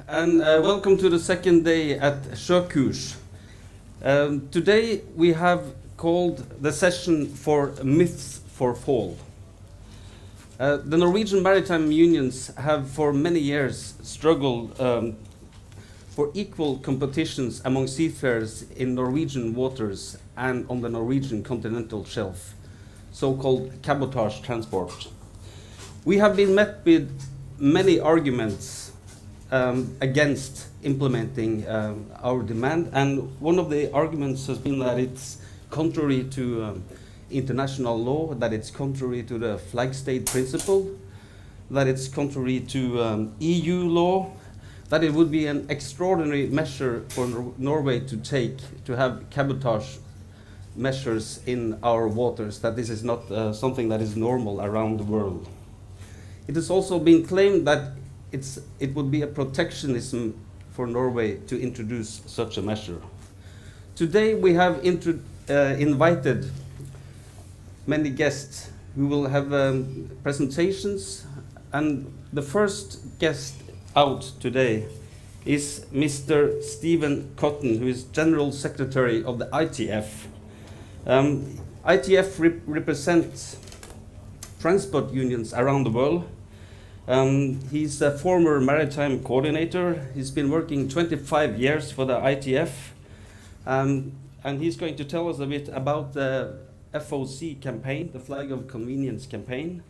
and welcome to the second day at Sjøkurs. Today we have called the session for Myths for Fall. The Norwegian maritime unions have for many years struggled for equal competitions among seafarers in Norwegian waters and on the Norwegian continental shelf, so-called cabotage transport. We have been met with many arguments against implementing our demand, and one of the arguments has been that it's contrary to international law, that it's contrary to the flag state principle, that it's contrary to EU law, that it would be an extraordinary measure for Norway to take to have cabotage measures in our waters, that this is not something that is normal around the world. It has also been claimed that it would be a protectionism for Norway to introduce such a measure. Today we have invited many guests who will have presentations, and the first guest out today is Mr. Stephen Cotton, who is General Secretary of the ITF. ITF represents transport unions around the world. He's a former maritime coordinator. He's been working 25 years for the ITF, and he's going to tell us a bit about the FOC campaign, the Flag of Convenience campaign,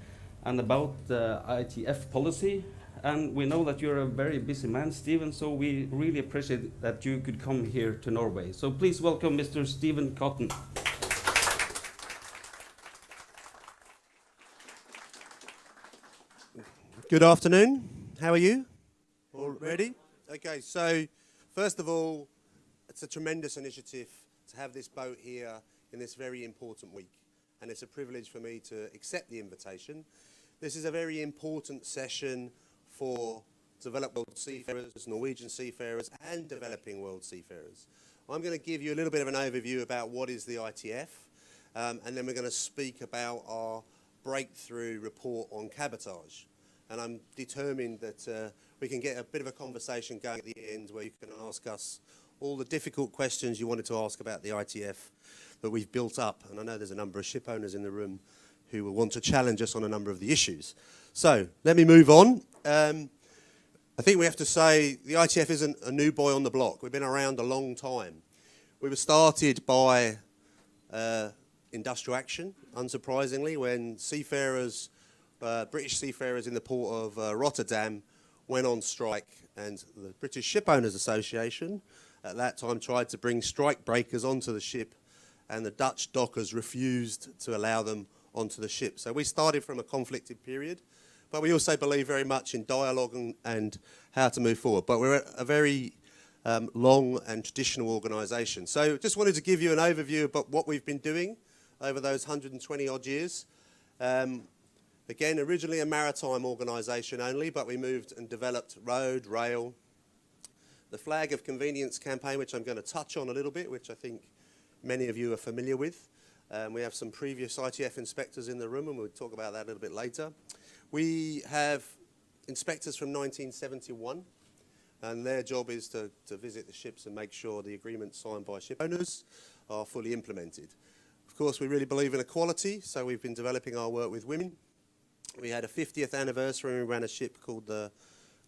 and about the ITF policy. And we know that you're a very busy man, Stephen, so we really appreciate that you could come here to Norway. So please welcome Mr. Stephen Cotton. Good afternoon. How are you? All ready? Okay, so first of all, it's a tremendous initiative to have this boat here in this very important week, and it's a privilege for me to accept the invitation. This is a very important session for developed world seafarers, Norwegian seafarers, and developing world seafarers. I'm going to give you a little bit of an overview about what is the ITF, and then we're going to speak about our breakthrough report on cabotage. And I'm determined that we can get a bit of a conversation going at the end where you can ask us all the difficult questions you wanted to ask about the ITF that we've built up. And I know there's a number of ship owners in the room who will want to challenge us on a number of the issues. So let me move on. I think we have to say the ITF isn't a new boy on the block. We've been around a long time. We were started by industrial action, unsurprisingly, when seafarers, British seafarers in the port of Rotterdam went on strike, and the British Ship Owners Association at that time tried to bring strike breakers onto the ship, and the Dutch dockers refused to allow them onto the ship. So we started from a conflicted period, but we also believe very much in dialogue and how to move forward. But we're a very long and traditional organisation. So just wanted to give you an overview about what we've been doing over those 120 odd years. Again, originally a maritime organisation only, but we moved and developed road, rail, the Flag of Convenience campaign, which I'm going to touch on a little bit, which I think many of you are familiar with. We have some previous ITF inspectors in the room, and we'll talk about that a little bit later. We have inspectors from 1971, and their job is to visit the ships and make sure the agreements signed by ship owners are fully implemented. Of course, we really believe in equality, so we've been developing our work with women. We had a 50th anniversary and we ran a ship called the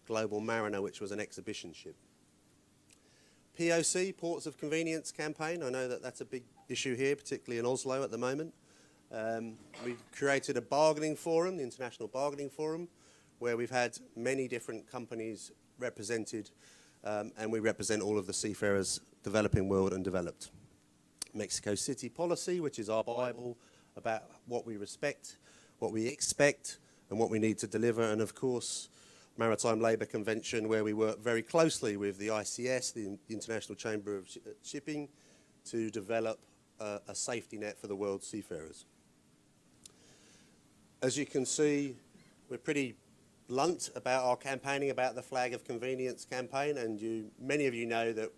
Global Mariner, which was an exhibition ship. POC, Ports of Convenience campaign. I know that that's a big issue here, particularly in Oslo at the moment. We created a bargaining forum, the International Bargaining Forum, where we've had many different companies represented, and we represent all of the seafarers, developing world and developed. Mexico City policy, which is our Bible about what we respect, what we expect, and what we need to deliver. And of course, Maritime Labour Convention, where we work very closely with the ICS, the International Chamber of Shipping, to develop a safety net for the world's seafarers. As you can see, we're pretty blunt about our campaigning about the Flag of Convenience campaign, and many of you know that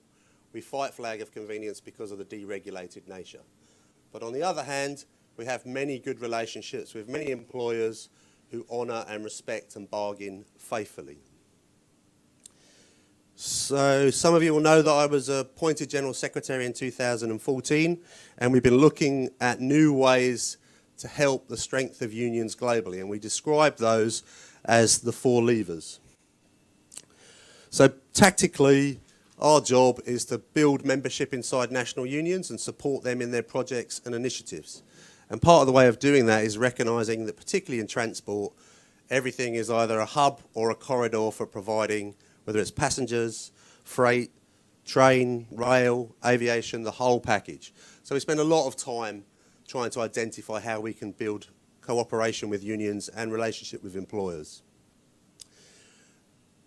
we fight Flag of Convenience because of the deregulated nature. But on the other hand, we have many good relationships with many employers who honour and respect and bargain faithfully. So some of you will know that I was appointed General Secretary in 2014, and we've been looking at new ways to help the strength of unions globally, and we describe those as the 4 levers. So tactically, our job is to build membership inside national unions and support them in their projects and initiatives. And part of the way of doing that is recognising that, particularly in transport, everything is either a hub or a corridor for providing, whether it's passengers, freight, train, rail, aviation, the whole package. So we spend a lot of time trying to identify how we can build cooperation with unions and relationship with employers.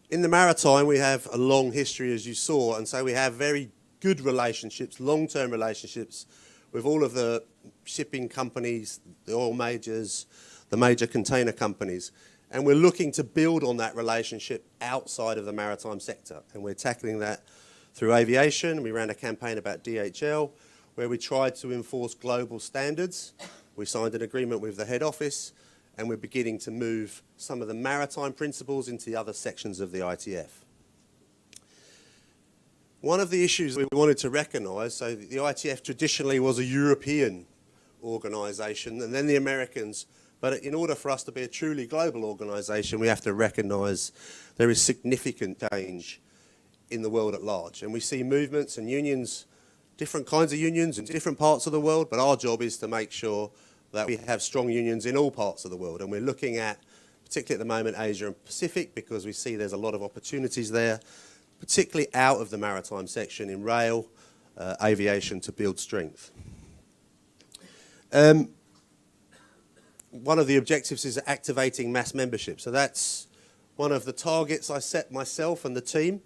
In the maritime, we have a long history, as you saw, and so we have very good relationships, long-term relationships, with all of the shipping companies, the oil majors, the major container companies. And we're looking to build on that relationship outside of the maritime sector. And we're tackling that through aviation. We ran a campaign about DHL, where we tried to enforce global standards. We signed an agreement with the head office, and we're beginning to move some of the maritime principles into the other sections of the ITF. One of the issues we wanted to recognise, so the ITF traditionally was a European organisation, and then the Americans, but in order for us to be a truly global organisation, we have to recognise there is significant change in the world at large. And we see movements and unions, different kinds of unions in different parts of the world, but our job is to make sure that we have strong unions in all parts of the world. And we're looking at, particularly at the moment, Asia and Pacific, because we see there's a lot of opportunities there, particularly out of the maritime section in rail, aviation, to build strength. One of the objectives is activating mass membership. So that's one of the targets I set myself and the team,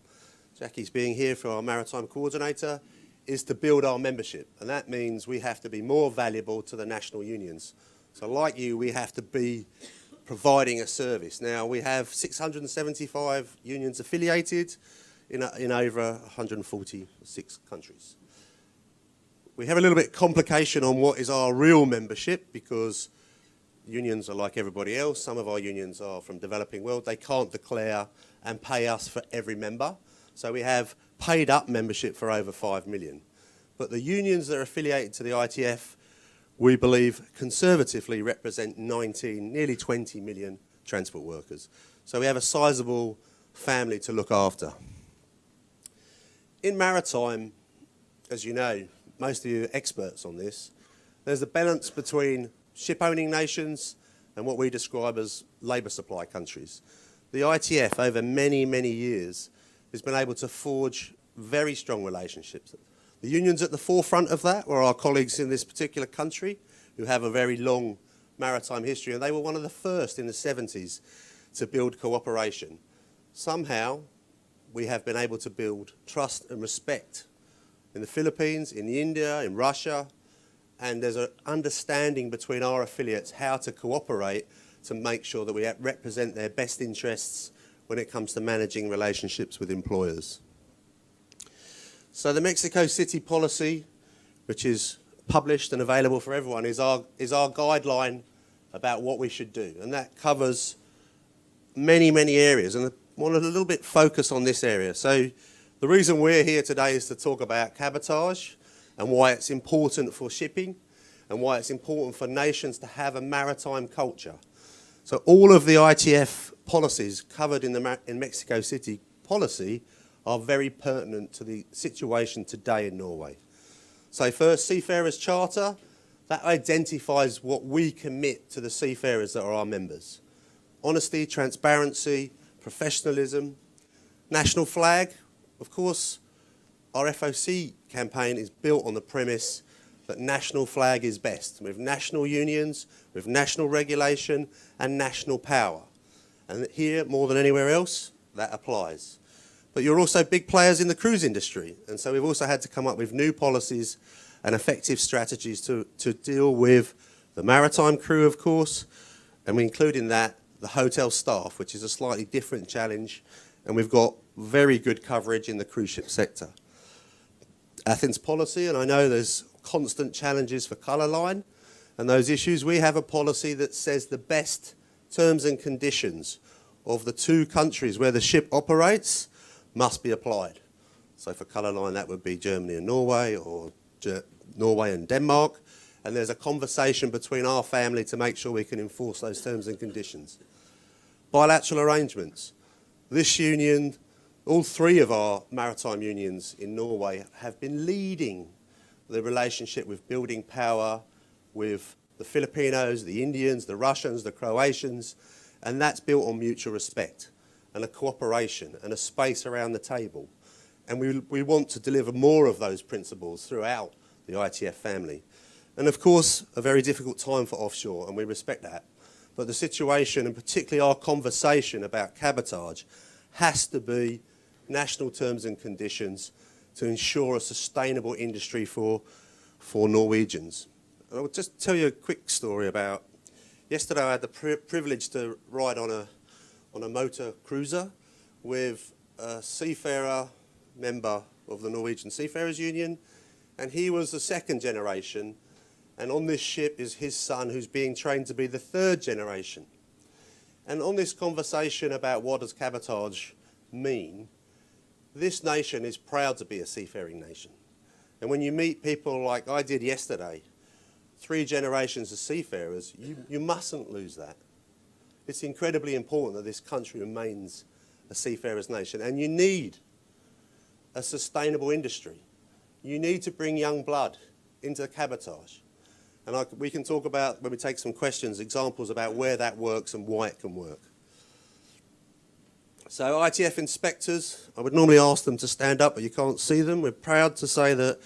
Jackie's being here for our maritime coordinator, is to build our membership. And that means we have to be more valuable to the national unions. So like you, we have to be providing a service. Now, we have 675 unions affiliated in over 146 countries. We have a little bit of complication on what is our real membership, because unions are like everybody else. Some of our unions are from developing world. They can't declare and pay us for every member. So we have paid up membership for over 5 million. But the unions that are affiliated to the ITF, we believe conservatively represent 19, nearly 20 million transport workers. So we have a sizable family to look after. In maritime, as you know, most of you are experts on this, there's a balance between ship-owning nations and what we describe as labour supply countries. The ITF, over many, many years, has been able to forge very strong relationships. The unions at the forefront of that were our colleagues in this particular country, who have a very long maritime history, and they were one of the first in the 70s to build cooperation. Somehow, we have been able to build trust and respect in the Philippines, in India, in Russia, and there's an understanding between our affiliates how to cooperate to make sure that we represent their best interests when it comes to managing relationships with employers. So the Mexico City policy, which is published and available for everyone, is our guideline about what we should do, and that covers many, many areas, and I want a little bit focus on this area. So the reason we're here today is to talk about cabotage and why it's important for shipping and why it's important for nations to have a maritime culture. So all of the ITF policies covered in Mexico City policy are very pertinent to the situation today in Norway. So first, Seafarers Charter, that identifies what we commit to the seafarers that are our members. Honesty, transparency, professionalism. National flag, of course, our FOC campaign is built on the premise that national flag is best, with national unions, with national regulation and national power. And here, more than anywhere else, that applies. But you're also big players in the cruise industry, and so we've also had to come up with new policies and effective strategies to deal with the maritime crew, of course, and we include in that the hotel staff, which is a slightly different challenge, and we've got very good coverage in the cruise ship sector. Athens policy, and I know there's constant challenges for colour line and those issues. We have a policy that says the best terms and conditions of the two countries where the ship operates must be applied. So for colour line, that would be Germany and Norway, or Norway and Denmark. And there's a conversation between our family to make sure we can enforce those terms and conditions. Bilateral arrangements. This union, all three of our maritime unions in Norway have been leading the relationship with building power with the Filipinos, the Indians, the Russians, the Croatians, and that's built on mutual respect and a cooperation and a space around the table. And we want to deliver more of those principles throughout the ITF family. And of course, a very difficult time for offshore, and we respect that. But the situation, and particularly our conversation about cabotage, has to be national terms and conditions to ensure a sustainable industry for Norwegians. And I'll just tell you a quick story about, yesterday I had the privilege to ride on a motor cruiser with a seafarer, member of the Norwegian Seafarers Union, and he was the second generation, and on this ship is his son who's being trained to be the third generation. And on this conversation about what does cabotage mean, this nation is proud to be a seafaring nation. And when you meet people like I did yesterday, 3 generations of seafarers, you mustn't lose that. It's incredibly important that this country remains a seafarers nation, and you need a sustainable industry. You need to bring young blood into the cabotage. And we can talk about, when we take some questions, examples about where that works and why it can work. So ITF inspectors, I would normally ask them to stand up, but you can't see them. We're proud to say that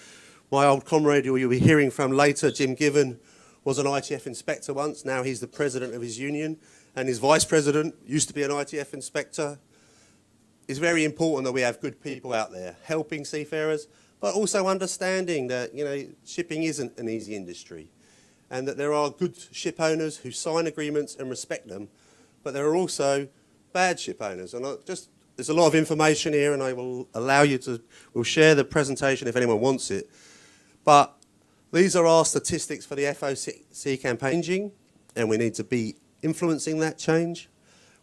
my old comrade, who you'll be hearing from later, Jim Given, was an ITF inspector once. Now he's the president of his union, and his vice president used to be an ITF inspector. It's very important that we have good people out there helping seafarers, but also understanding that, you know, shipping isn't an easy industry, and that there are good ship owners who sign agreements and respect them, but there are also bad ship owners. And there's a lot of information here, and I will allow you to, we'll share the presentation if anyone wants it. But these are our statistics for the FOC campaign, and we need to be influencing that change.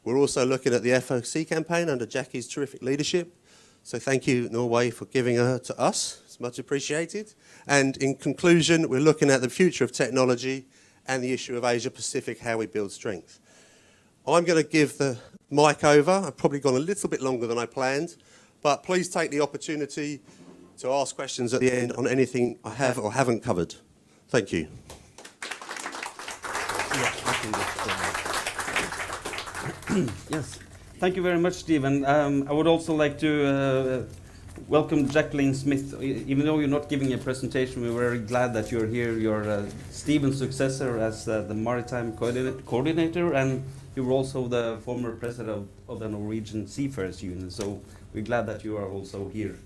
We're also looking at the FOC campaign under Jackie's terrific leadership. So thank you, Norway, for giving her to us. It's much appreciated. And in conclusion, we're looking at the future of technology and the issue of Asia Pacific, how we build strength. I'm going to give the mic over. I've probably gone a little bit longer than I planned, but please take the opportunity to ask questions at the end on anything I have or haven't covered. Thank you. Yes, thank you very much, Stephen. I would also like to welcome Jacqueline Smith. Even though you're not giving a presentation, we're very glad that you're here. You're Stephen's successor as the maritime coordinator, and you were also the former president of the Norwegian Seafarers Union. So we're glad that you are also here.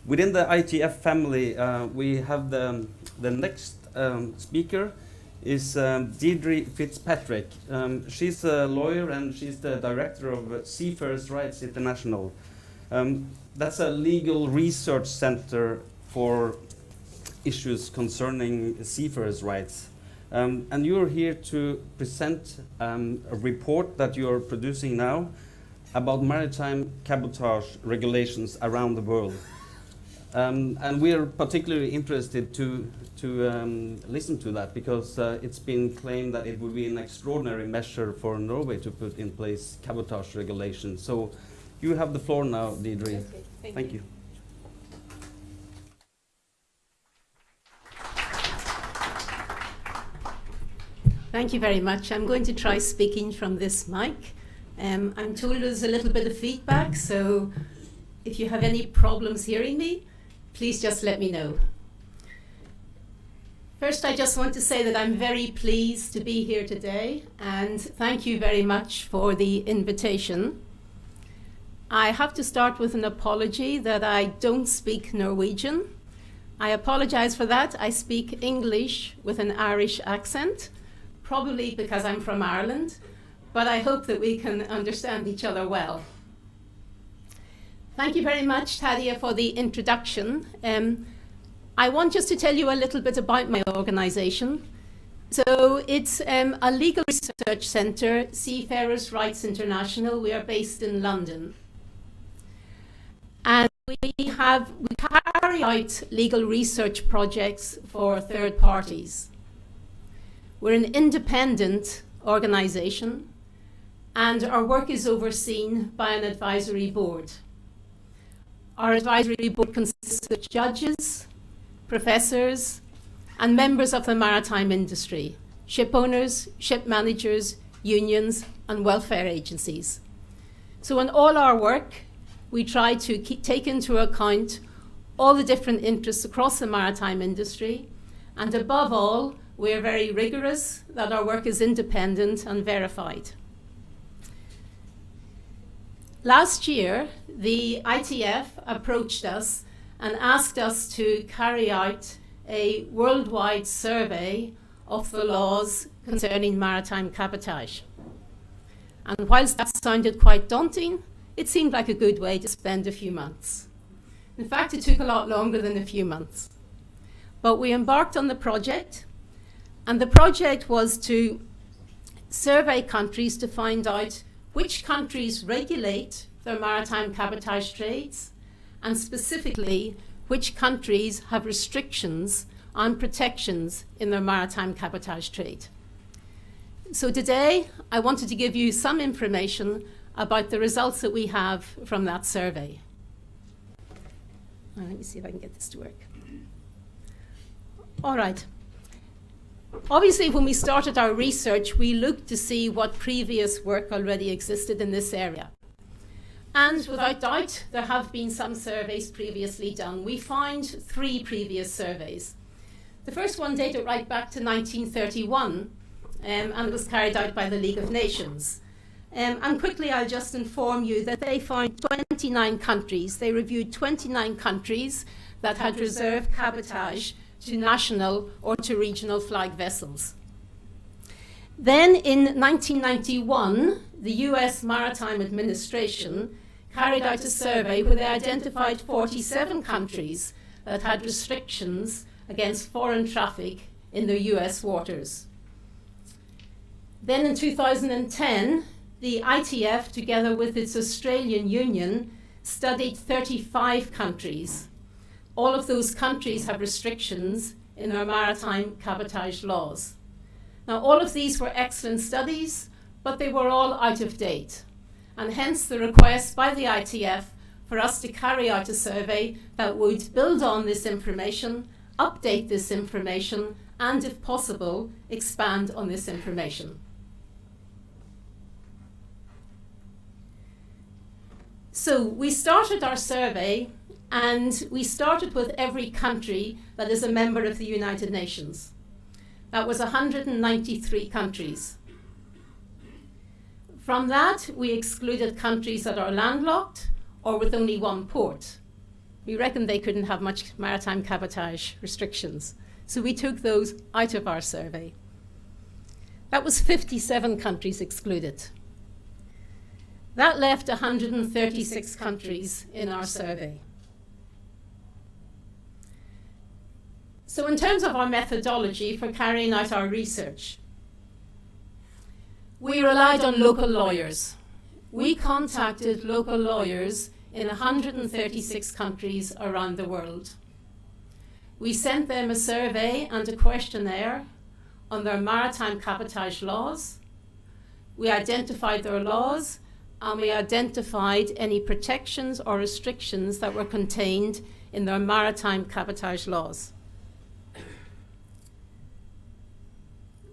Within the ITF family, we have the next speaker is Deirdre Fitzpatrick. She's a lawyer and she's the director of Seafarers Rights International. That's a legal research center for issues concerning seafarers' rights. And you're here to present a report that you're producing now about maritime cabotage regulations around the world. And we are particularly interested to listen to that because it's been claimed that it would be an extraordinary measure for Norway to put in place cabotage regulations. So you have the floor now, Deirdre. Okay, thank you. Thank you very much. I'm going to try speaking from this mic. I'm told there's a little bit of feedback, so if you have any problems hearing me, please just let me know. First, I just want to say that I'm very pleased to be here today, and thank you very much for the invitation. I have to start with an apology that I don't speak Norwegian. I apologize for that. I speak English with an Irish accent, probably because I'm from Ireland, but I hope that we can understand each other well. Thank you very much, Tadia, for the introduction. I want just to tell you a little bit about my organization. So it's a legal research center, Seafarers Rights International. We are based in London. And we carry out legal research projects for third parties. We're an independent organisation, and our work is overseen by an advisory board. Our advisory board consists of judges, professors, and members of the maritime industry, ship owners, ship managers, unions, and welfare agencies. So in all our work, we try to take into account all the different interests across the maritime industry, and above all, we are very rigorous that our work is independent and verified. Last year, the ITF approached us and asked us to carry out a worldwide survey of the laws concerning maritime cabotage. And whilst that sounded quite daunting, it seemed like a good way to spend a few months. In fact, it took a lot longer than a few months. But we embarked on the project, and the project was to survey countries to find out which countries regulate their maritime cabotage trades, and specifically which countries have restrictions on protections in their maritime cabotage trade. So today, I wanted to give you some information about the results that we have from that survey. Let me see if I can get this to work. All right. Obviously, when we started our research, we looked to see what previous work already existed in this area. And without doubt, there have been some surveys previously done. We found 3 previous surveys. The first one dated right back to 1931, and was carried out by the League of Nations. And quickly, I'll just inform you that they found 29 countries. They reviewed 29 countries that had reserved cabotage to national or to regional flag vessels. Then in 1991, the US Maritime Administration carried out a survey where they identified 47 countries that had restrictions against foreign traffic in the US waters. Then in 2010, the ITF, together with its Australian Union, studied 35 countries. All of those countries have restrictions in their maritime cabotage laws. Now, all of these were excellent studies, but they were all out of date. And hence the request by the ITF for us to carry out a survey that would build on this information, update this information, and if possible, expand on this information. So we started our survey, and we started with every country that is a member of the United Nations. That was 193 countries. From that, we excluded countries that are landlocked or with only one port. We reckoned they couldn't have much maritime cabotage restrictions, so we took those out of our survey. That was 57 countries excluded. That left 136 countries in our survey. So in terms of our methodology for carrying out our research, we relied on local lawyers. We contacted local lawyers in 136 countries around the world. We sent them a survey and a questionnaire on their maritime cabotage laws. We identified their laws, and we identified any protections or restrictions that were contained in their maritime cabotage laws.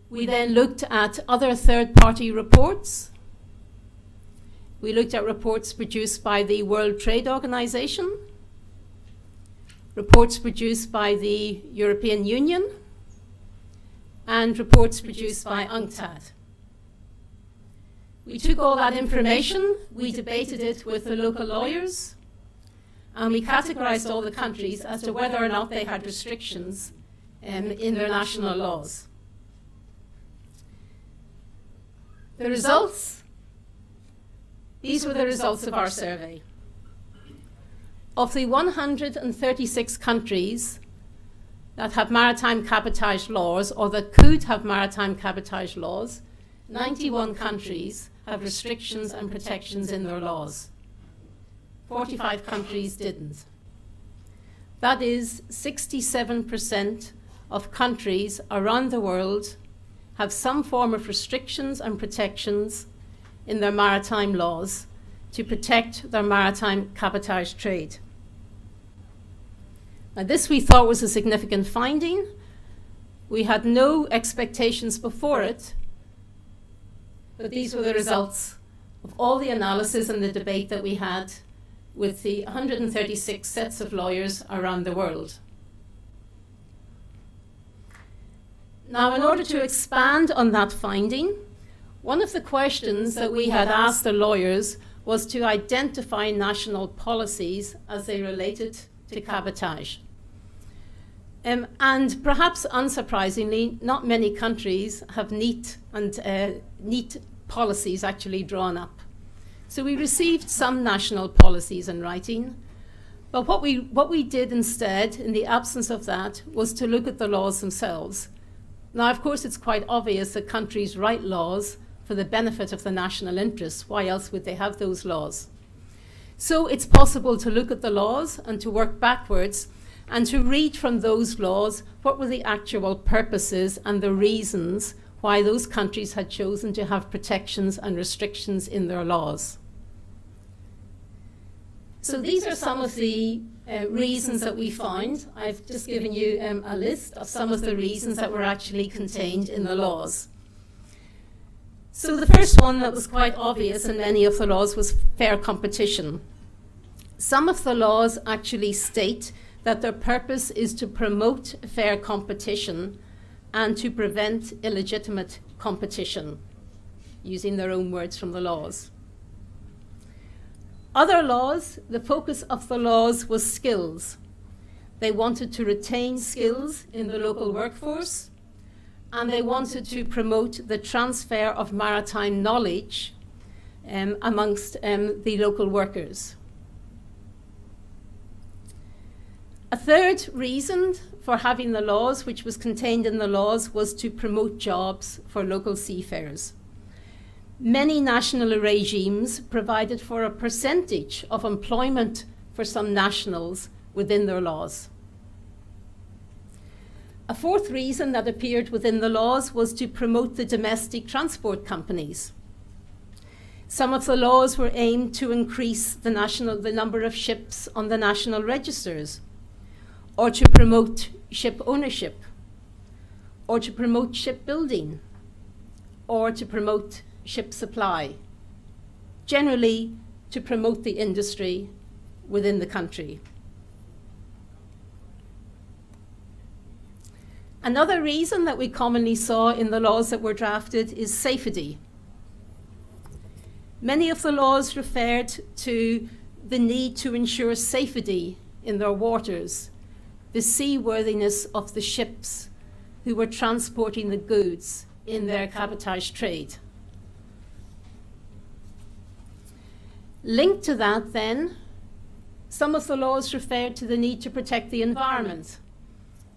We then looked at other third-party reports. We looked at reports produced by the World Trade Organization, reports produced by the European Union, and reports produced by UNCTAD. We took all that information, we debated it with the local lawyers, and we categorized all the countries as to whether or not they had restrictions in their national laws. The results, these were the results of our survey. Of the 136 countries that have maritime cabotage laws, or that could have maritime cabotage laws, 91 countries have restrictions and protections in their laws. 45 countries didn't. That is 67% of countries around the world have some form of restrictions and protections in their maritime laws to protect their maritime cabotage trade. Now, this we thought was a significant finding. We had no expectations before it, but these were the results of all the analysis and the debate that we had with the 136 sets of lawyers around the world. Now, in order to expand on that finding, one of the questions that we had asked the lawyers was to identify national policies as they related to cabotage. And perhaps unsurprisingly, not many countries have neat policies actually drawn up. So we received some national policies in writing, but what we did instead, in the absence of that, was to look at the laws themselves. Now, of course, it's quite obvious that countries write laws for the benefit of the national interests. Why else would they have those laws? So it's possible to look at the laws and to work backwards and to read from those laws what were the actual purposes and the reasons why those countries had chosen to have protections and restrictions in their laws. So these are some of the reasons that we found. I've just given you a list of some of the reasons that were actually contained in the laws. So the first one that was quite obvious in many of the laws was fair competition. Some of the laws actually state that their purpose is to promote fair competition and to prevent illegitimate competition, using their own words from the laws. Other laws, the focus of the laws was skills. They wanted to retain skills in the local workforce, and they wanted to promote the transfer of maritime knowledge amongst the local workers. A third reason for having the laws, which was contained in the laws, was to promote jobs for local seafarers. Many national regimes provided for a percentage of employment for some nationals within their laws. A fourth reason that appeared within the laws was to promote the domestic transport companies. Some of the laws were aimed to increase the number of ships on the national registers, or to promote ship ownership, or to promote shipbuilding, or to promote ship supply, generally to promote the industry within the country. Another reason that we commonly saw in the laws that were drafted is safety. Many of the laws referred to the need to ensure safety in their waters, the seaworthiness of the ships who were transporting the goods in their cabotage trade. Linked to that, then, some of the laws referred to the need to protect the environment.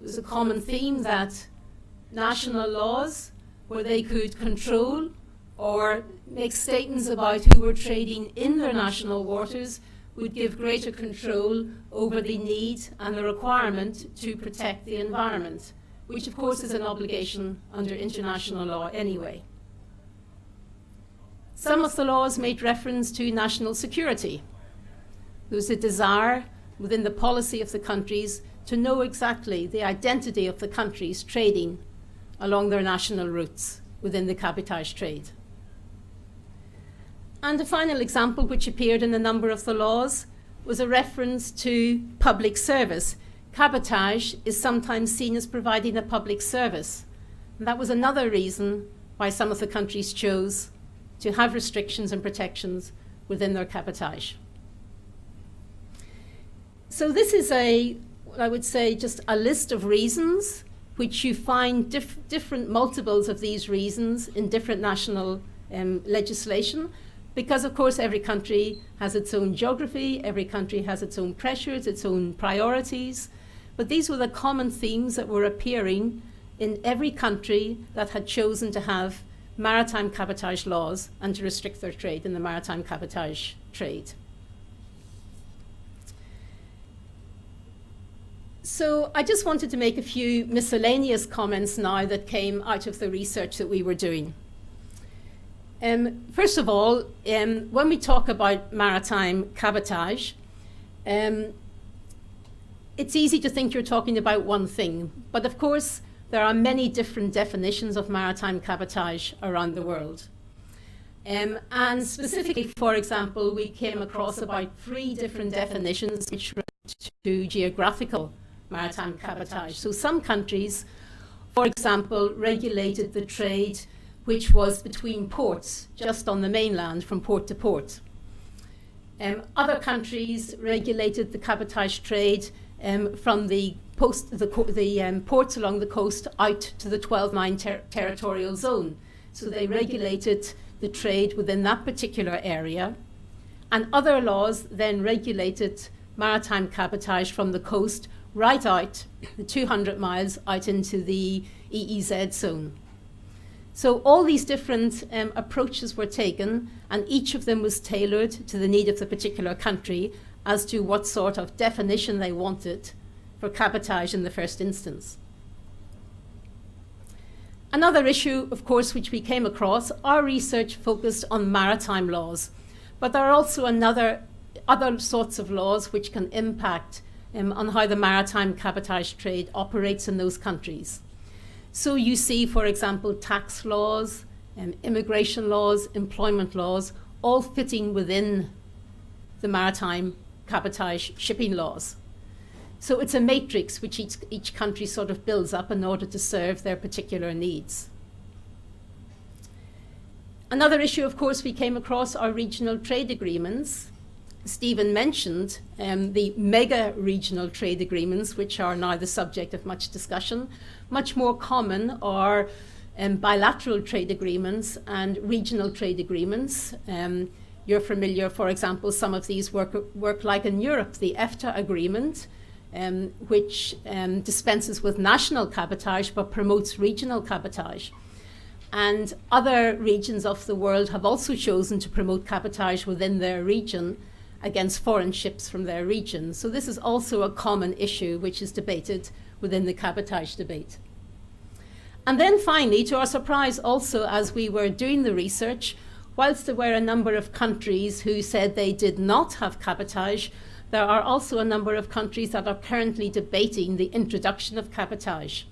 It was a common theme that national laws, where they could control or make statements about who were trading in their national waters, would give greater control over the need and the requirement to protect the environment, which of course is an obligation under international law anyway. Some of the laws made reference to national security. There was a desire within the policy of the countries to know exactly the identity of the countries trading along their national routes within the cabotage trade. And a final example which appeared in a number of the laws was a reference to public service. Cabotage is sometimes seen as providing a public service. And that was another reason why some of the countries chose to have restrictions and protections within their cabotage. So this is I would say, just a list of reasons which you find different multiples of these reasons in different national legislation, because of course every country has its own geography, every country has its own pressures, its own priorities, but these were the common themes that were appearing in every country that had chosen to have maritime cabotage laws and to restrict their trade in the maritime cabotage trade. So I just wanted to make a few miscellaneous comments now that came out of the research that we were doing. First of all, when we talk about maritime cabotage, it's easy to think you're talking about one thing, but of course there are many different definitions of maritime cabotage around the world. And specifically, for example, we came across about 3 different definitions which relate to geographical maritime cabotage. So some countries, for example, regulated the trade which was between ports, just on the mainland from port to port. Other countries regulated the cabotage trade from the ports along the coast out to the 12-mile territorial zone. So they regulated the trade within that particular area. And other laws then regulated maritime cabotage from the coast right out, the 200 miles out into the EEZ zone. So all these different approaches were taken, and each of them was tailored to the need of the particular country as to what sort of definition they wanted for cabotage in the first instance. Another issue, of course, which we came across, our research focused on maritime laws, but there are also other sorts of laws which can impact on how the maritime cabotage trade operates in those countries. So you see, for example, tax laws, immigration laws, employment laws, all fitting within the maritime cabotage shipping laws. So it's a matrix which each country sort of builds up in order to serve their particular needs. Another issue, of course, we came across are regional trade agreements. Stephen mentioned the mega regional trade agreements, which are now the subject of much discussion. Much more common are bilateral trade agreements and regional trade agreements. You're familiar, for example, some of these work like in Europe, the EFTA agreement, which dispenses with national cabotage but promotes regional cabotage. And other regions of the world have also chosen to promote cabotage within their region against foreign ships from their region. So this is also a common issue which is debated within the cabotage debate. And then finally, to our surprise also, as we were doing the research, whilst there were a number of countries who said they did not have cabotage, there are also a number of countries that are currently debating the introduction of cabotage.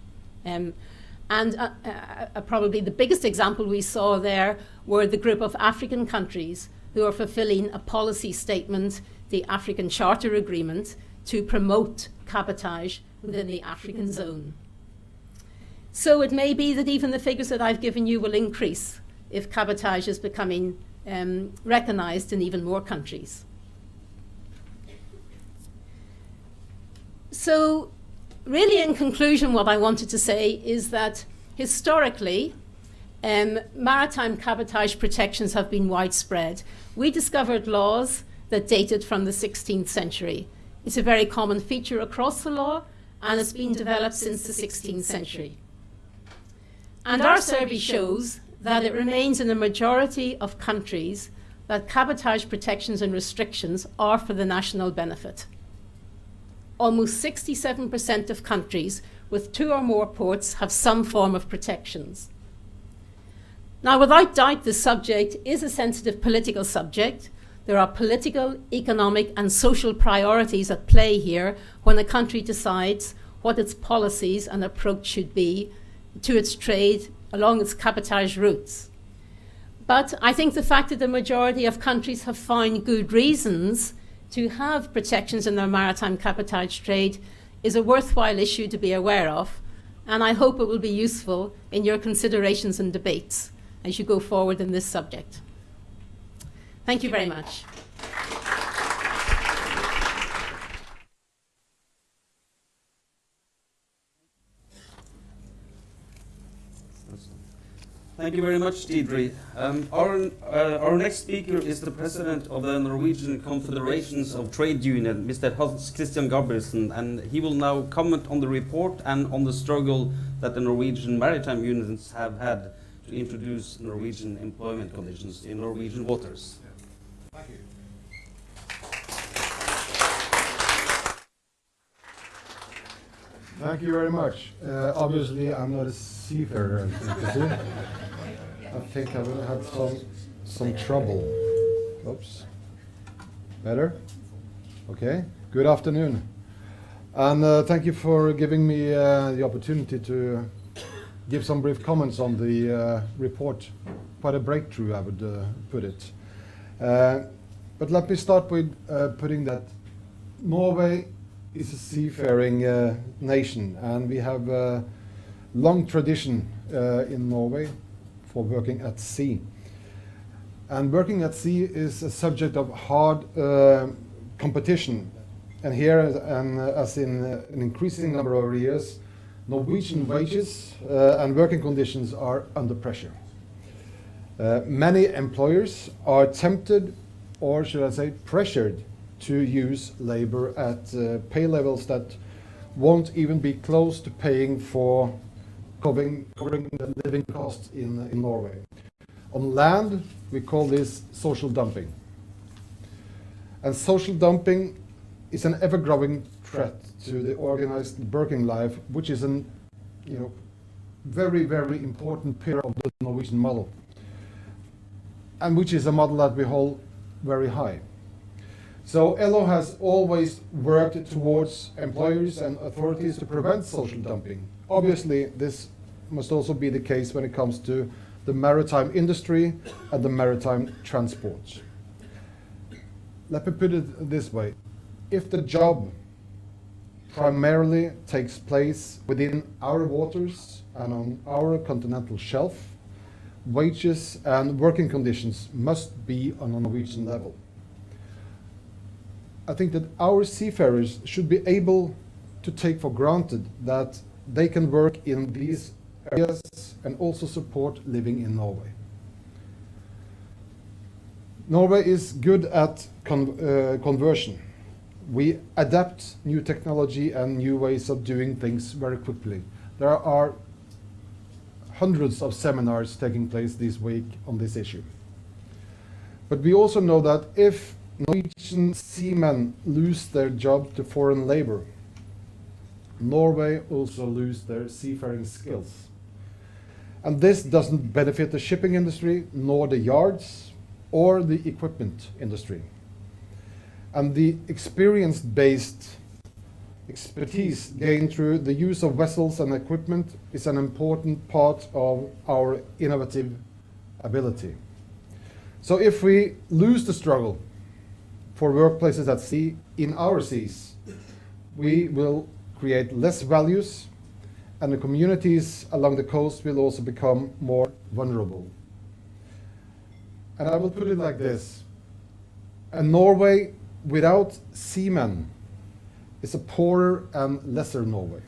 Probably the biggest example we saw there were the group of African countries who are fulfilling a policy statement, the African Charter Agreement, to promote cabotage within the African zone. So it may be that even the figures that I've given you will increase if cabotage is becoming recognized in even more countries. So really, in conclusion, what I wanted to say is that historically, maritime cabotage protections have been widespread. We discovered laws that dated from the 16th century. It's a very common feature across the law, and it's been developed since the 16th century. And our survey shows that it remains in a majority of countries that cabotage protections and restrictions are for the national benefit. Almost 67% of countries with 2 or more ports have some form of protections. Now, without doubt, this subject is a sensitive political subject. There are political, economic, and social priorities at play here when a country decides what its policies and approach should be to its trade along its cabotage routes. But I think the fact that the majority of countries have found good reasons to have protections in their maritime cabotage trade is a worthwhile issue to be aware of, and I hope it will be useful in your considerations and debates as you go forward in this subject. Thank you very much. Thank you very much, Deirdre. Our next speaker is the president of the Norwegian Confederations of Trade Union, Mr. Hans Christian Gabrielsen, and he will now comment on the report and on the struggle that the Norwegian maritime unions have had to introduce Norwegian employment conditions in Norwegian waters. Thank you. Thank you very much. Obviously, I'm not a seafarer. I think I will have some trouble. Oops. Better? Okay. Good afternoon. And thank you for giving me the opportunity to give some brief comments on the report. Quite a breakthrough, I would put it. But let me start with putting that Norway is a seafaring nation, and we have a long tradition in Norway for working at sea. And working at sea is a subject of hard competition. And here, as in an increasing number of years, Norwegian wages and working conditions are under pressure. Many employers are tempted, or should I say pressured, to use labor at pay levels that won't even be close to paying for covering the living costs in Norway. On land, we call this social dumping. And social dumping is an ever-growing threat to the organized working life, which is an very, very important pillar of the Norwegian model, and which is a model that we hold very high. So LO has always worked towards employers and authorities to prevent social dumping. Obviously, this must also be the case when it comes to the maritime industry and the maritime transport. Let me put it this way. If the job primarily takes place within our waters and on our continental shelf, wages and working conditions must be on a Norwegian level. I think that our seafarers should be able to take for granted that they can work in these areas and also support living in Norway. Norway is good at conversion. We adapt new technology and new ways of doing things very quickly. There are hundreds of seminars taking place this week on this issue. But we also know that if Norwegian seamen lose their job to foreign labor, Norway also lose their seafaring skills. And this doesn't benefit the shipping industry, nor the yards, or the equipment industry. And the experience-based expertise gained through the use of vessels and equipment is an important part of our innovative ability. So if we lose the struggle for workplaces at sea in our seas, we will create less values, and the communities along the coast will also become more vulnerable. And I will put it like this. A Norway without seamen is a poorer and lesser Norway.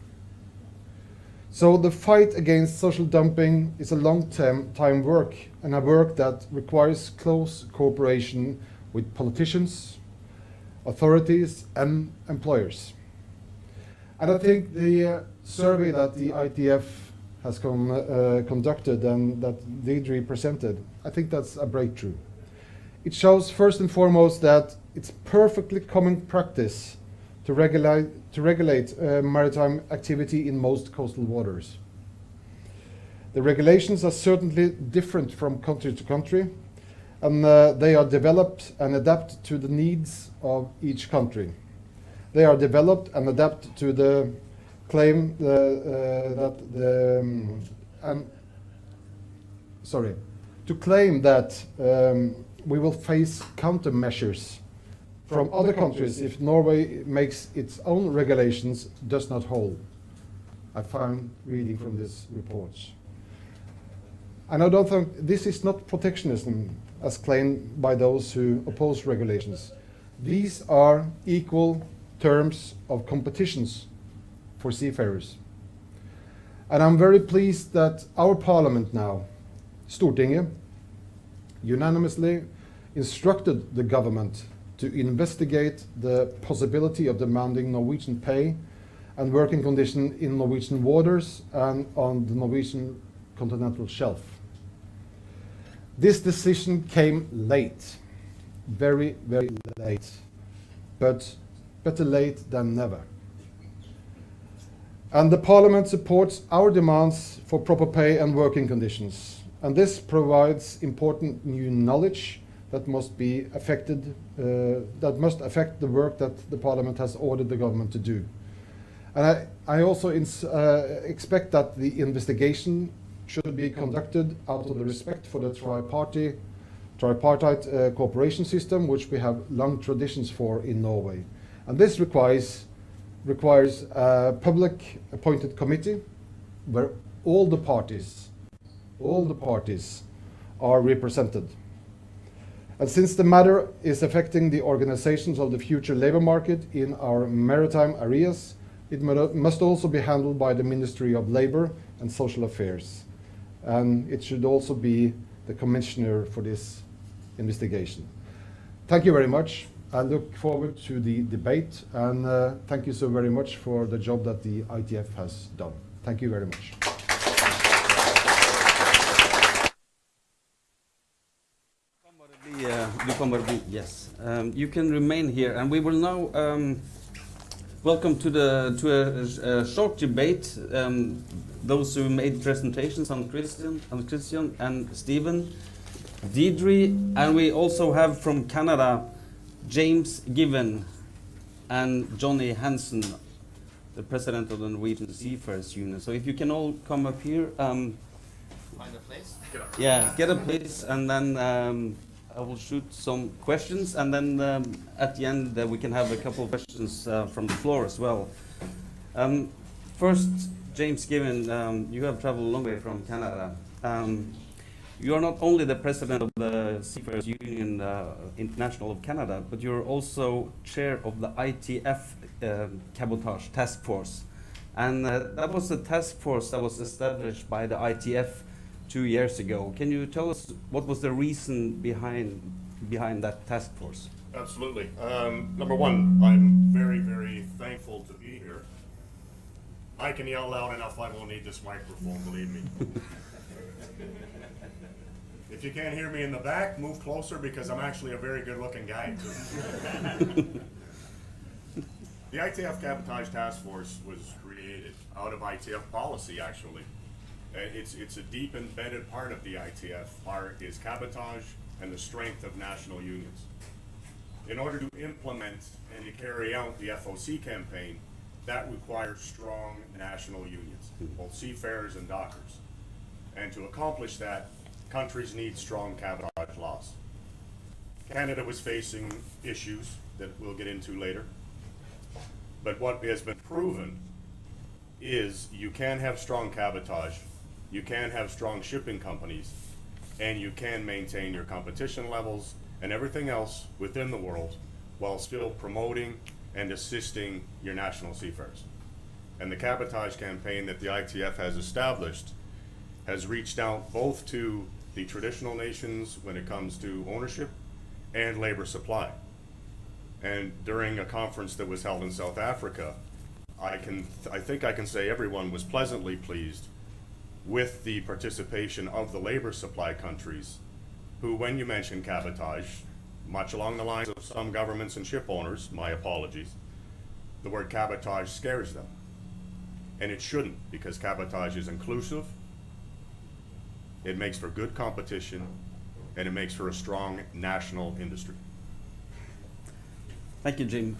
So the fight against social dumping is a long-term work, and a work that requires close cooperation with politicians, authorities, and employers. And I think the survey that the ITF has conducted and that Deirdre presented, I think that's a breakthrough. It shows first and foremost that it's perfectly common practice to regulate maritime activity in most coastal waters. The regulations are certainly different from country to country, and they are developed and adapt to the needs of each country. They are developed and adapt to the claim that we will face countermeasures from other countries if Norway makes its own regulations does not hold. I found reading from this report. And I don't think this is not protectionism as claimed by those who oppose regulations. These are equal terms of competitions for seafarers. And I'm very pleased that our parliament now, Stortinget, unanimously instructed the government to investigate the possibility of demanding Norwegian pay and working conditions in Norwegian waters and on the Norwegian continental shelf. This decision came late, very, very late, but better late than never. And the Parliament supports our demands for proper pay and working conditions. And this provides important new knowledge that must be affected, that must affect the work that the Parliament has ordered the government to do. And I also expect that the investigation should be conducted out of the respect for the tripartite cooperation system, which we have long traditions for in Norway. And this requires a public appointed committee where all the parties are represented. And since the matter is affecting the organizations of the future labor market in our maritime areas, it must also be handled by the Ministry of Labour and Social Affairs. And it should also be the commissioner for this investigation. Thank you very much. I look forward to the debate, and thank you so very much for the job that the ITF has done. Thank you very much. Yes, you can remain here, and we will now welcome to a short debate those who made presentations on Christian and Stephen, Deirdre, and we also have from Canada James Given and Johnny Hansen, the president of the Norwegian Seafarers Union. So if you can all come up here. Find a place? Yeah, get a place, and then I will shoot some questions, and then at the end we can have a couple of questions from the floor as well. First, James Given, you have traveled a long way from Canada. You are not only the president of the Seafarers Union International of Canada, but you're also chair of the ITF Cabotage Task Force. And that was a task force that was established by the ITF 2 years ago. Can you tell us what was the reason behind that task force? Absolutely. Number one, I'm very, very thankful to be here. I can yell loud enough, I won't need this microphone, believe me. If you can't hear me in the back, move closer because I'm actually a very good-looking guy, too. The ITF Cabotage Task Force was created out of ITF policy, actually. It's a deep embedded part of the ITF. Part is cabotage and the strength of national unions. In order to implement and to carry out the FOC campaign, that requires strong national unions, both seafarers and dockers. And to accomplish that, countries need strong cabotage laws. Canada was facing issues that we'll get into later. But what has been proven is you can have strong cabotage, you can have strong shipping companies, and you can maintain your competition levels and everything else within the world while still promoting and assisting your national seafarers. And the cabotage campaign that the ITF has established has reached out both to the traditional nations when it comes to ownership and labor supply. And during a conference that was held in South Africa, I think I can say everyone was pleasantly pleased with the participation of the labor supply countries who, when you mention cabotage, much along the lines of some governments and ship owners, my apologies, the word cabotage scares them. And it shouldn't, because cabotage is inclusive, it makes for good competition, and it makes for a strong national industry. Thank you, Jim.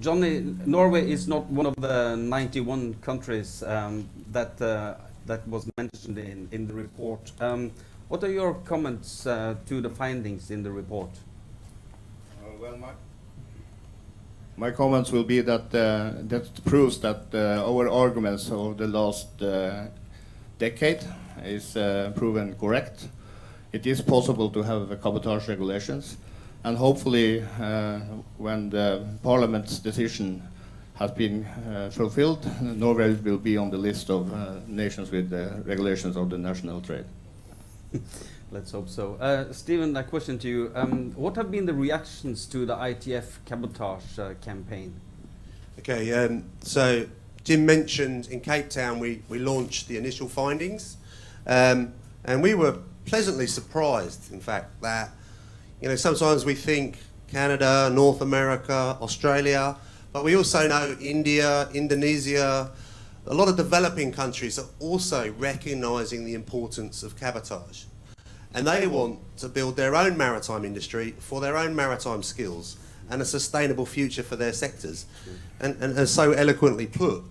Johnny, Norway is not one of the 91 countries that was mentioned in the report. What are your comments to the findings in the report? Well, my comments will be that that proves that our arguments over the last decade is proven correct. It is possible to have cabotage regulations, and hopefully when the Parliament's decision has been fulfilled, Norway will be on the list of nations with regulations of the national trade. Let's hope so. Stephen, a question to you. What have been the reactions to the ITF cabotage campaign? Okay, so Jim mentioned in Cape Town we launched the initial findings, and we were pleasantly surprised, in fact, that sometimes we think Canada, North America, Australia, but we also know India, Indonesia, a lot of developing countries are also recognising the importance of cabotage. And they want to build their own maritime industry for their own maritime skills and a sustainable future for their sectors. And as so eloquently put,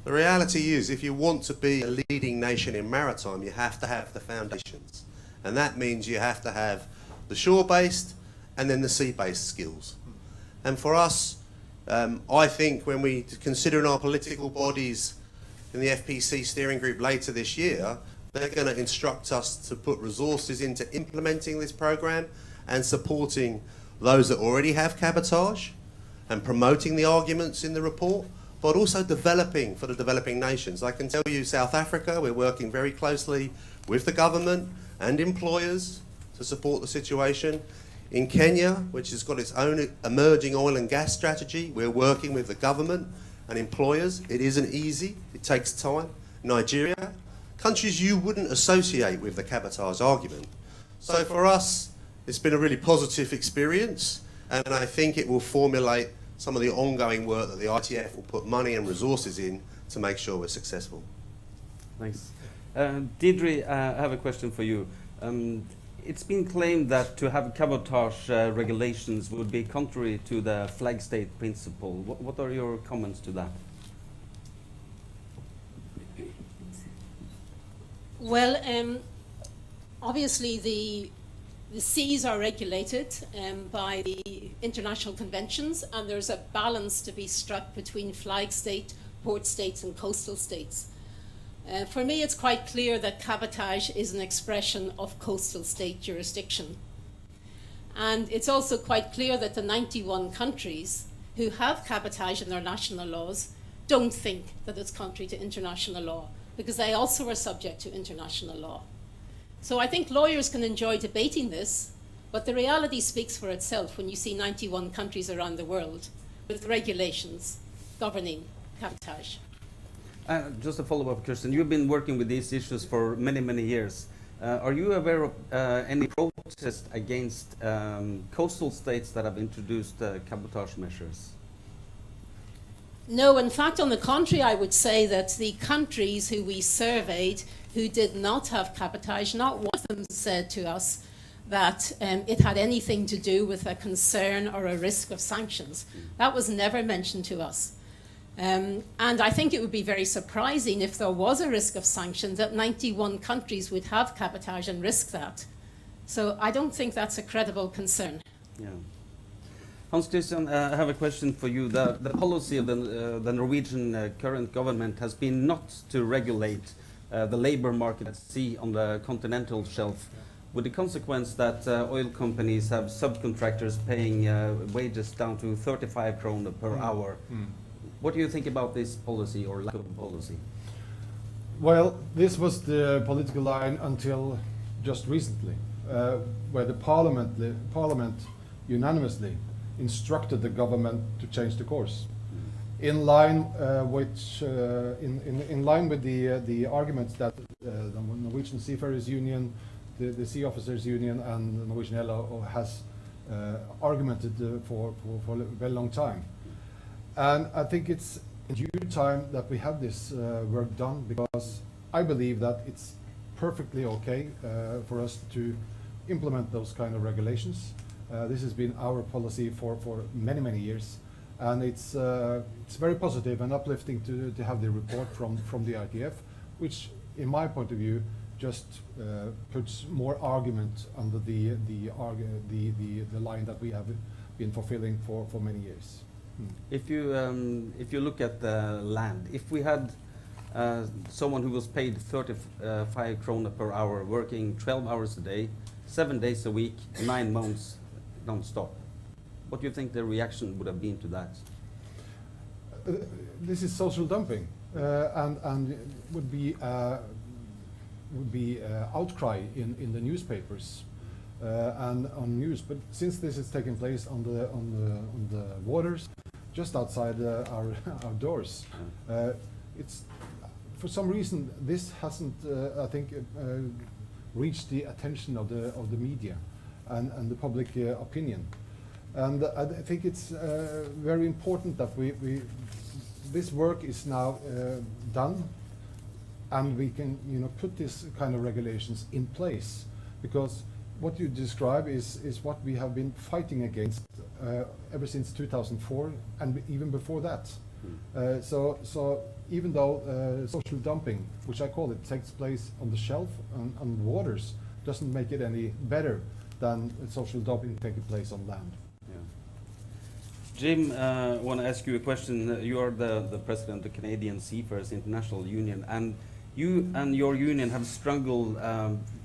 the reality is if you want to be a leading nation in maritime, you have to have the foundations. And that means you have to have the shore-based and then the sea-based skills. And for us, I think when we consider in our political bodies in the FPC steering group later this year, they're going to instruct us to put resources into implementing this program and supporting those that already have cabotage and promoting the arguments in the report, but also developing for the developing nations. I can tell you South Africa, we're working very closely with the government and employers to support the situation. In Kenya, which has got its own emerging oil and gas strategy, we're working with the government and employers. It isn't easy, it takes time. Nigeria, countries you wouldn't associate with the cabotage argument. So for us, it's been a really positive experience, and I think it will formulate some of the ongoing work that the ITF will put money and resources in to make sure we're successful. Thanks. Deirdre, I have a question for you. It's been claimed that to have cabotage regulations would be contrary to the flag state principle. What are your comments to that? Well, obviously the seas are regulated by the international conventions, and there's a balance to be struck between flag state, port states and coastal states. For me, it's quite clear that cabotage is an expression of coastal state jurisdiction. And it's also quite clear that the 91 countries who have cabotage in their national laws don't think that it's contrary to international law, because they also are subject to international law. So I think lawyers can enjoy debating this, but the reality speaks for itself when you see 91 countries around the world with regulations governing cabotage. Just a follow-up question. You've been working with these issues for many, many years. Are you aware of any protest against coastal states that have introduced cabotage measures? No, in fact, on the contrary, I would say that the countries who we surveyed who did not have cabotage, not one of them said to us that it had anything to do with a concern or a risk of sanctions. That was never mentioned to us. And I think it would be very surprising if there was a risk of sanctions that 91 countries would have cabotage and risk that. So I don't think that's a credible concern. Yeah. Hans Christian, I have a question for you. The policy of the Norwegian current government has been not to regulate the labor market at sea on the continental shelf, with the consequence that oil companies have subcontractors paying wages down to 35 kroner per hour. What do you think about this policy or lack of policy? Well, this was the political line until just recently, where the parliament unanimously instructed the government to change the course, in line with the arguments that the Norwegian Seafarers Union, the Sea Officers Union, and the Norwegian LO has argumented for a very long time. And I think it's in due time that we have this work done, because I believe that it's perfectly okay for us to implement those kind of regulations. This has been our policy for many, many years, and it's very positive and uplifting to have the report from the ITF, which, in my point of view, just puts more argument under the line that we have been fulfilling for many years. If you look at the land, if we had someone who was paid 35 kroner per hour, working 12 hours a day, 7 days a week, 9 months non-stop, what do you think the reaction would have been to that? This is social dumping, and would be outcry in the newspapers and on news. But since this is taking place on the waters, just outside our doors, it's for some reason this hasn't, I think, reached the attention of the media and the public opinion. And I think it's very important that we this work is now done, and we can, put this kind of regulations in place, because what you describe is what we have been fighting against ever since 2004 and even before that. So even though social dumping, which I call it, takes place on the shelf on waters, doesn't make it any better than social dumping taking place on land. Jim, I want to ask you a question. You are the president of the Canadian Seafarers International Union, and you and your union have struggled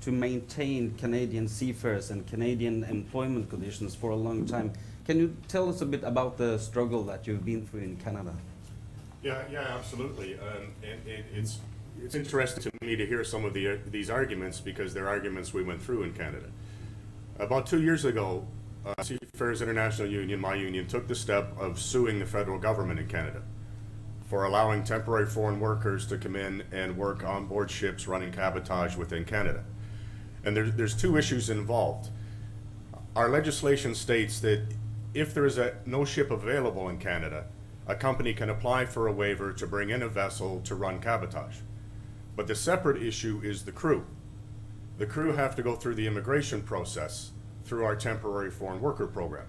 to maintain Canadian seafarers and Canadian employment conditions for a long time. Can you tell us a bit about the struggle that you've been through in Canada? Yeah, absolutely. It's interesting to me to hear some of these arguments, because they're arguments we went through in Canada. About 2 years ago, Seafarers International Union, my union, took the step of suing the federal government in Canada for allowing temporary foreign workers to come in and work on board ships running cabotage within Canada. And there's two issues involved. Our legislation states that if there is no ship available in Canada, a company can apply for a waiver to bring in a vessel to run cabotage. But the separate issue is the crew. The crew have to go through the immigration process through our temporary foreign worker program.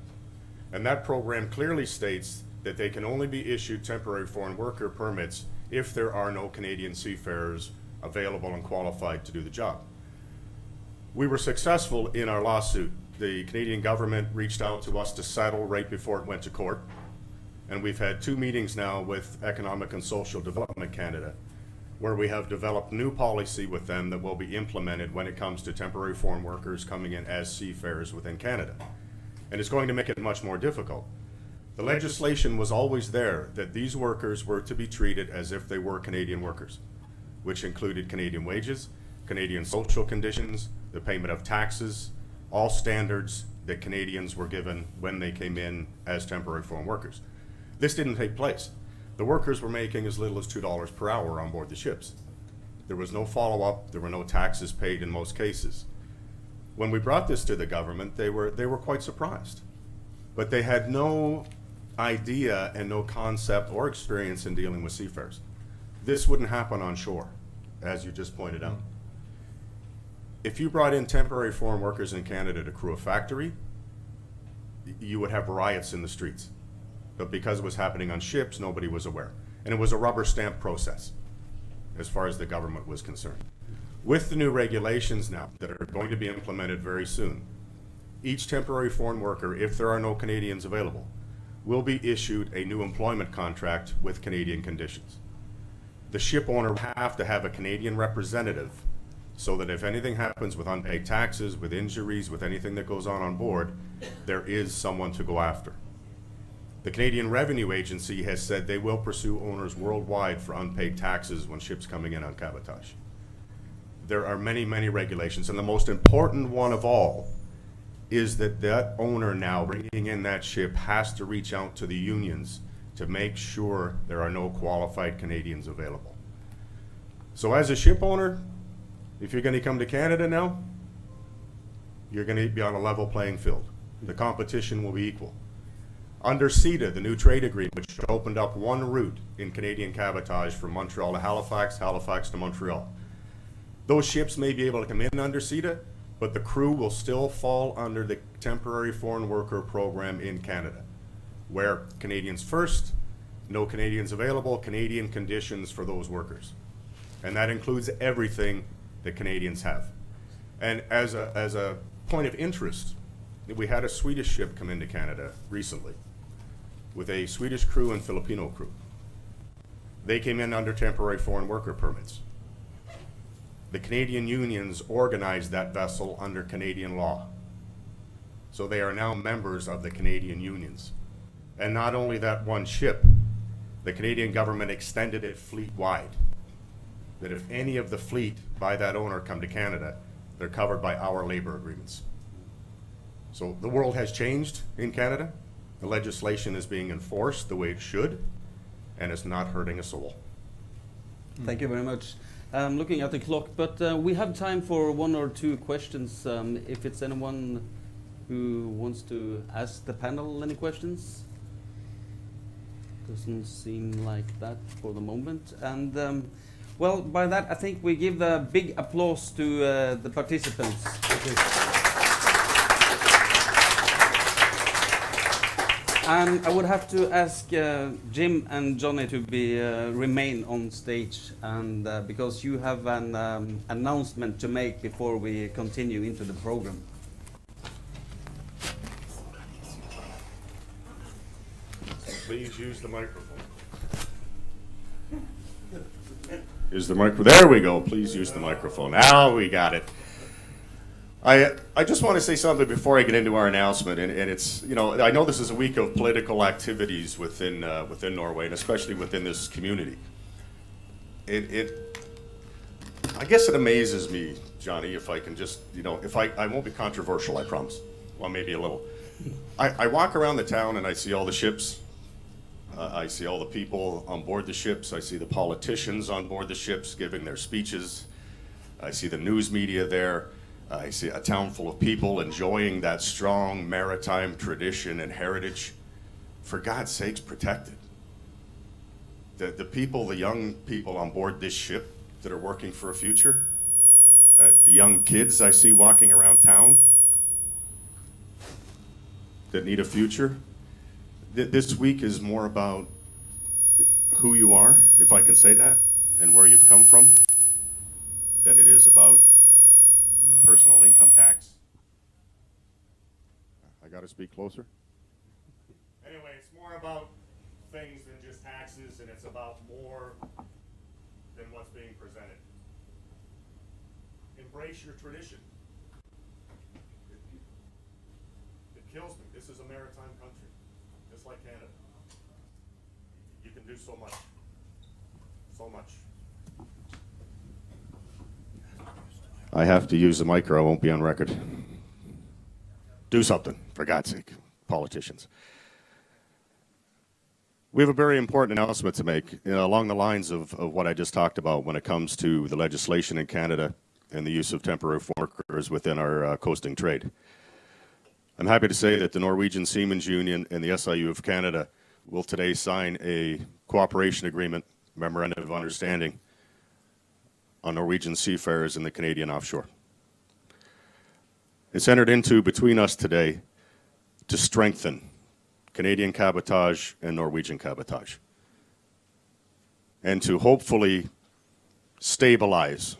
And that program clearly states that they can only be issued temporary foreign worker permits if there are no Canadian seafarers available and qualified to do the job. We were successful in our lawsuit. The Canadian government reached out to us to settle right before it went to court. And we've had 2 meetings now with Economic and Social Development Canada, where we have developed new policy with them that will be implemented when it comes to temporary foreign workers coming in as seafarers within Canada. And it's going to make it much more difficult. The legislation was always there that these workers were to be treated as if they were Canadian workers, which included Canadian wages, Canadian social conditions, the payment of taxes, all standards that Canadians were given when they came in as temporary foreign workers. This didn't take place. The workers were making as little as $2 per hour on board the ships. There was no follow-up, there were no taxes paid in most cases. When we brought this to the government, they were quite surprised. But they had no idea and no concept or experience in dealing with seafarers. This wouldn't happen on shore, as you just pointed out. If you brought in temporary foreign workers in Canada to crew a factory, you would have riots in the streets. But because it was happening on ships, nobody was aware. And it was a rubber stamp process, as far as the government was concerned. With the new regulations now that are going to be implemented very soon, each temporary foreign worker, if there are no Canadians available, will be issued a new employment contract with Canadian conditions. The ship owner will have to have a Canadian representative so that if anything happens with unpaid taxes, with injuries, with anything that goes on board, there is someone to go after. The Canadian Revenue Agency has said they will pursue owners worldwide for unpaid taxes when ships coming in on cabotage. There are many, many regulations, and the most important one of all is that that owner now bringing in that ship has to reach out to the unions to make sure there are no qualified Canadians available. So as a ship owner, if you're going to come to Canada now, you're going to be on a level playing field. The competition will be equal. Under CETA, the new trade agreement, which opened up one route in Canadian cabotage from Montreal to Halifax, Halifax to Montreal. Those ships may be able to come in under CETA, but the crew will still fall under the temporary foreign worker program in Canada, where Canadians first, no Canadians available, Canadian conditions for those workers. And that includes everything that Canadians have. And as a point of interest, we had a Swedish ship come into Canada recently with a Swedish crew and Filipino crew. They came in under temporary foreign worker permits. The Canadian unions organized that vessel under Canadian law. So they are now members of the Canadian unions. And not only that one ship, the Canadian government extended it fleet-wide. That if any of the fleet by that owner come to Canada, they're covered by our labor agreements. So the world has changed in Canada. The legislation is being enforced the way it should, and it's not hurting a soul. Thank you very much. I'm looking at the clock, but we have time for 1 or 2 questions. If it's anyone who wants to ask the panel any questions. Doesn't seem like that for the moment. And well, by that, I think we give a big applause to the participants. And I would have to ask Jim and Johnny to be remain on stage, and because you have an announcement to make before we continue into the program. Please use the microphone. Use the microphone. There we go. Please use the microphone. Now we got it. I just want to say something before I get into our announcement, and it's, you know, I know this is a week of political activities within Norway, and especially within this community. I guess it amazes me, Johnny, if I can just, you know, if I won't be controversial, I promise. Well, maybe a little. I walk around the town and I see all the ships. I see all the people on board the ships. I see the politicians on board the ships giving their speeches. I see the news media there. I see a town full of people enjoying that strong maritime tradition and heritage. For God's sakes, protect it. The people, the young people on board this ship that are working for a future, the young kids I see walking around town that need a future. This week is more about who you are, if I can say that, and where you've come from, than it is about personal income tax. I got to speak closer. Anyway, it's more about things than just taxes, and it's about more than what's being presented. Embrace your tradition. It kills me. This is a maritime country, just like Canada. You can do so much. So much. I have to use the mic or I won't be on record. Do something, for God's sake, politicians. We have a very important announcement to make, along the lines of what I just talked about when it comes to the legislation in Canada and the use of temporary workers within our coasting trade. I'm happy to say that the Norwegian Seamen's Union and the SIU of Canada will today sign a cooperation agreement, memorandum of understanding, on Norwegian seafarers in the Canadian offshore. It's entered into between us today to strengthen Canadian cabotage and Norwegian cabotage, and to hopefully stabilize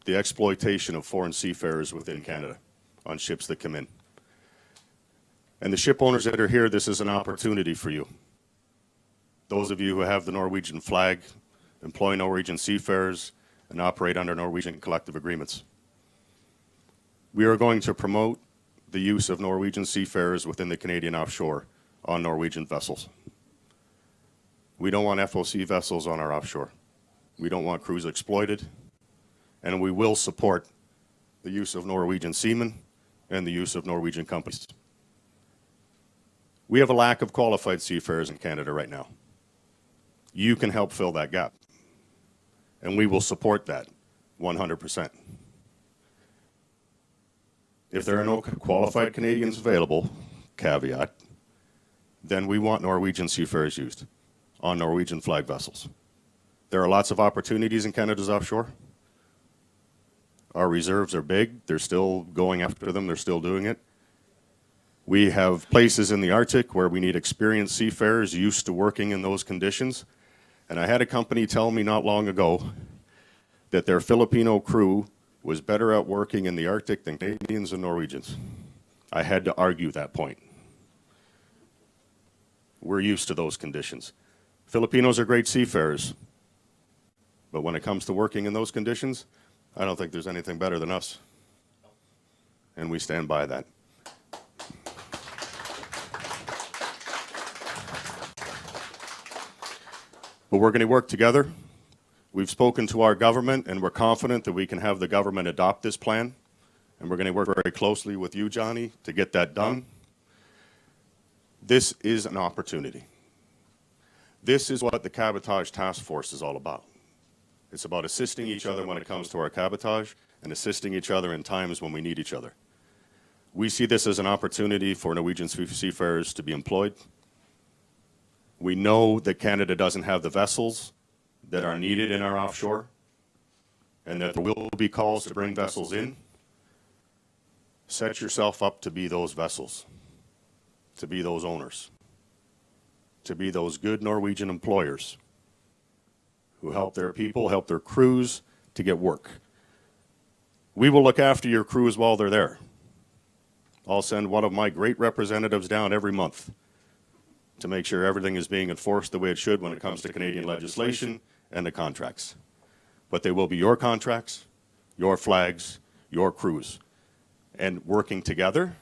the exploitation of foreign seafarers within Canada on ships that come in. And the ship owners that are here, this is an opportunity for you. Those of you who have the Norwegian flag, employ Norwegian seafarers, and operate under Norwegian collective agreements. We are going to promote the use of Norwegian seafarers within the Canadian offshore on Norwegian vessels. We don't want FOC vessels on our offshore. We don't want crews exploited, and we will support the use of Norwegian seamen and the use of Norwegian companies. We have a lack of qualified seafarers in Canada right now. You can help fill that gap, and we will support that 100%. If there are no qualified Canadians available, caveat, then we want Norwegian seafarers used on Norwegian flag vessels. There are lots of opportunities in Canada's offshore. Our reserves are big. They're still going after them. They're still doing it. We have places in the Arctic where we need experienced seafarers used to working in those conditions. And I had a company tell me not long ago that their Filipino crew was better at working in the Arctic than Canadians and Norwegians. I had to argue that point. We're used to those conditions. Filipinos are great seafarers, but when it comes to working in those conditions, I don't think there's anything better than us. And we stand by that. But we're going to work together. We've spoken to our government, and we're confident that we can have the government adopt this plan. And we're going to work very closely with you, Johnny, to get that done. This is an opportunity. This is what the Cabotage Task Force is all about. It's about assisting each other when it comes to our cabotage and assisting each other in times when we need each other. We see this as an opportunity for Norwegian seafarers to be employed. We know that Canada doesn't have the vessels that are needed in our offshore, and that there will be calls to bring vessels in. Set yourself up to be those vessels, to be those owners, to be those good Norwegian employers who help their people, help their crews to get work. We will look after your crews while they're there. I'll send one of my great representatives down every month to make sure everything is being enforced the way it should when it comes to Canadian legislation and the contracts. But they will be your contracts, your flags, your crews, and working together.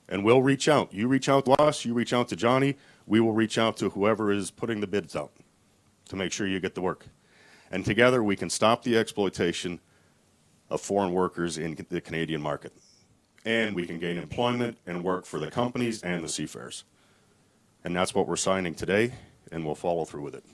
And we'll reach out. You reach out to us, you reach out to Johnny, we will reach out to whoever is putting the bids out to make sure you get the work. And together we can stop the exploitation of foreign workers in the Canadian market. And we can gain employment and work for the companies and the seafarers. And that's what we're signing today, and we'll follow through with it.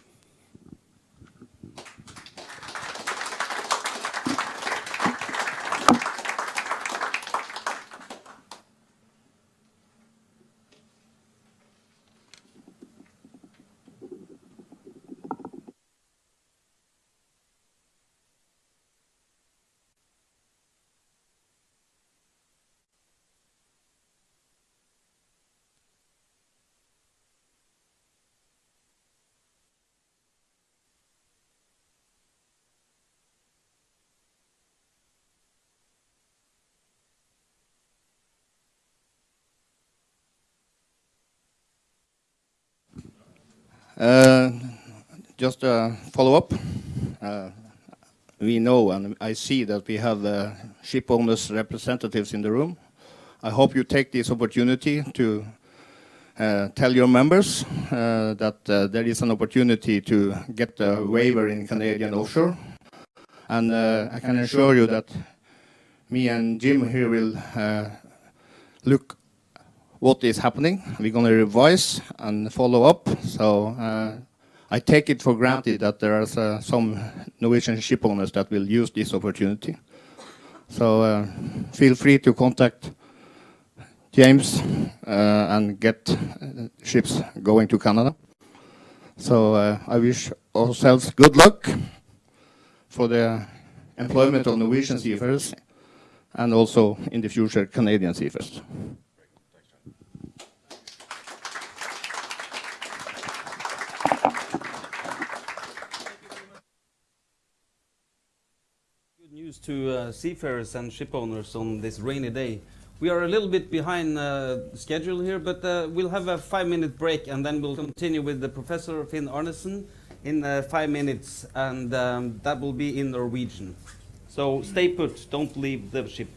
Just a follow-up. We know and I see that we have ship owners representatives in the room. I hope you take this opportunity to tell your members that there is an opportunity to get a waiver in Canadian offshore. And I can assure you that me and Jim here will look what is happening. We're going to revise and follow up. So I take it for granted that there are some Norwegian ship owners that will use this opportunity. So feel free to contact James and get ships going to Canada. So I wish ourselves good luck for the employment of Norwegian seafarers and also in the future Canadian seafarers. Good news to seafarers and ship owners on this rainy day. We are a little bit behind schedule here, but we'll have a 5-minute break and then we'll continue with the Professor Finn Arnesen in 5 minutes, and that will be in Norwegian. So stay put, don't leave the ship.